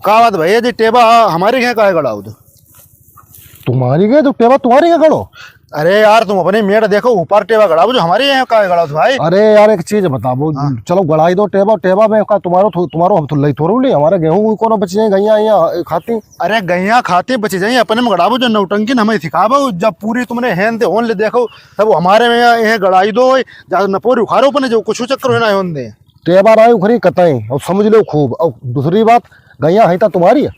का बात भैया जी टेबा हमारे यहाँ का गड़ा तो तुम्हारी गए तो टेबा तुम्हारी क्या खड़ो। अरे यार तुम अपनी मेड़ देखो ऊपर टेबा गड़ा जो हमारे यहाँ का गड़ा तो भाई। अरे यार एक चीज बताओ, चलो गड़ाई दो टेबा, टेबा में का तुम्हारो हम तो लई थोड़ू ली, हमारे गेहूं को बच जाए गैया यहाँ खाती। अरे गैया खाते बची जाइए अपने में गड़ाबो जो नौटंकी न हमें सिखाबो जब पूरी तुमने हेन दे होन ले देखो तब हमारे में यहाँ गड़ाई दो नपोरी उखाड़ो अपने जो कुछ चक्कर होना होन दे टेबा राय उखरी कतई और समझ लो खूब। और दूसरी बात गैया है तुम्हारी है।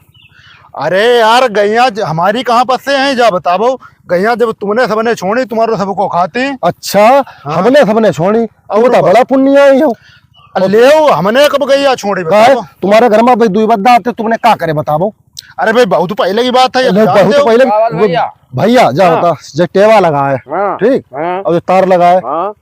अरे यार गैया हमारी कहाँ पर से हैं जा बताओ। गैया जब तुमने सबने छोड़ी तुम्हारे सबको खाते। अच्छा हमने सबने छोड़ी, अब बता बड़ा पुण्य आई हो। ले हमने कब गैया छोड़ी बताओ। तुम्हारे घर में भाई दुई बद्दा आते तुमने क्या करे बताओ। अरे भाई बहुत पहले की बात है बहुत पहले भैया जा बता जो टेवा लगा है ठीक और जो तार लगा है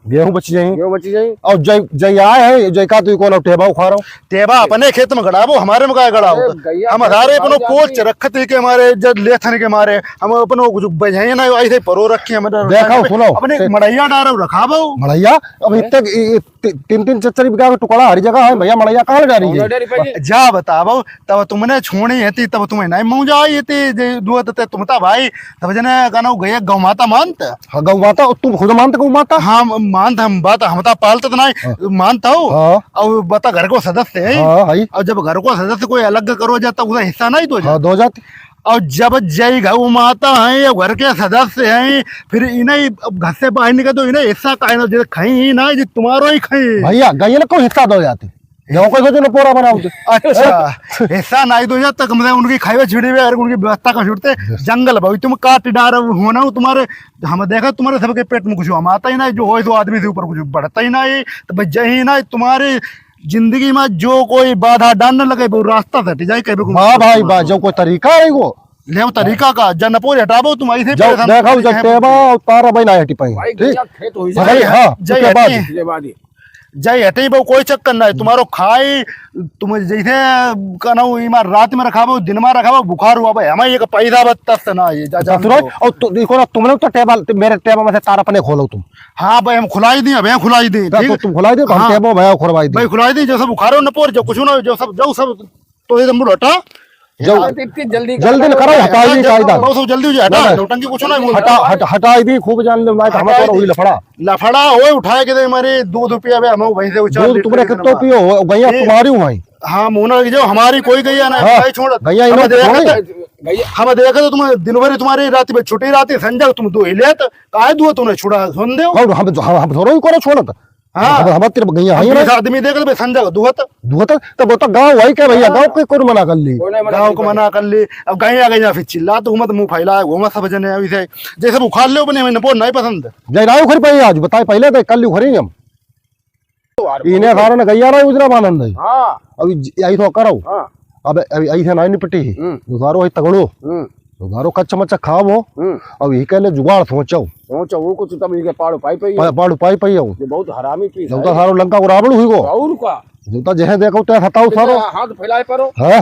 गेहूं बची जाए और जय जय आए है जय का तू कौन टेबा उखाड़ो। टेबा अपने खेत में गड़ाबो हमारे में का गड़ाओ हम हजारे अपनो कोच रखते के हमारे जब लेथन के मारे हम अपनो बजाइए ना ऐसे परो रखे हम देखो सुनो अपने मड़ैया डारो रखाबो मड़ैया। अब इतने तीन तीन चार बीघा का टुकड़ा हर जगह है भैया, मड़ैया कहाँ जा रही है जा बताओ। तब तुमने छोड़ी है तब तुम्हें नहीं मुँह जाई थी तुम था भाई तब जने कहना गया गौ माता मानत। हाँ गौ माता तुम खुद मानते गौ माता। हाँ मानते हम बात हम पालते तो नहीं मानता हूँ। और बता घर को सदस्य है और जब घर को सदस्य कोई अलग करो जाता उसका हिस्सा नहीं दो जाती। और जब जय गौ माता है या घर के सदस्य हैं फिर इन्हें घर से बाहर निकल दो इन्हें हिस्सा का खाई ही ना तुम्हारो ही खाई भैया गैया को हिस्सा दो जाते न पोरा बनाओ। अच्छा हिस्सा नहीं दो जाता कम से कम उनकी खाई छिड़ी हुई उनकी व्यवस्था का छुड़ते जंगल भाई तुम काट डार होना तुम्हारे हम देखा तुम्हारे सबके पेट में कुछ हम आता ही नहीं जो हो तो आदमी से ऊपर कुछ बढ़ता ही नहीं तो भाई जय नहीं तुम्हारी जिंदगी में जो कोई बाधा डालने लगे वो रास्ता से जाए कभी हाँ भाई बा जो कोई तरीका है वो ले वो तरीका का जनपोर हटाबो तुम ऐसे देखो जब टेबा तारा भाई ना हटी पाई ठीक भाई। हां जय हटे बहु कोई चक्कर नहीं तुम्हारो खाए तुम जैसे कहना इमार रात में रखाबो दिन में रखाबो बुखार हुआ भाई हमें एक पैसा बत्तस ना ये और देखो ना तुमने तो टेबल मेरे टेबल में से तार अपने खोलो तुम। हाँ भाई हम खुलाई दी भैया खुलाई दी तुम खुलाई दे हम टेबल भैया खुलवाई दी भाई खुलाई दी जो सब बुखारो न पोर जो कुछ ना जो सब तो ये मुड़ हटा जल्दी करो हटाई दी कायदा बहुत सब जल्दी हो जाए हटा नौटंकी कुछ ना हटाई दी खूब जान ले मैं हम तो हुई लफड़ा होए उठाए के दे हमारे दूध रुपया हम वहीं से उछाल दूध तुमने कितो पियो गैया तुम्हारी हूं भाई। हाँ मुना की जो हमारी कोई गैया ना भाई छोड़ गैया हम देखा तो तुम दिन भर तुम्हारी रात में छुट्टी रात संजय तुम दो ले काहे दुआ तुमने छुड़ा सुन दे हम थोड़ा ही करो छोड़त। हाँ हम तेरे गैया है आदमी देख ले संजय दुहत तब वो तो गांव है क्या भैया गांव को मना कर ली गांव को मना कर ली। अब गैया फिर चिल्ला तो मत मुंह फैला घूमा सब जने अभी से जैसे उखाड़ ले बने मैंने नहीं पसंद जय राव खरी पाई आज बताए पहले तो कल उखरी हम इन्हें कारण गैया ना उजरा आनंद है। अभी यही तो करो अब अभी ऐसे नहीं निपटी गुजारो है तगड़ो गुजारो कच्चा मच्चा खाओ अब ये कहले जुगाड़ सोचो वो कुछ तब ये पाड़ो पाई पाई ये बहुत हरामी चीज है। सारो लंका को रावण हुई गो और का जो जहे देखो ते हटाओ सारो हाथ फैलाए परो। हां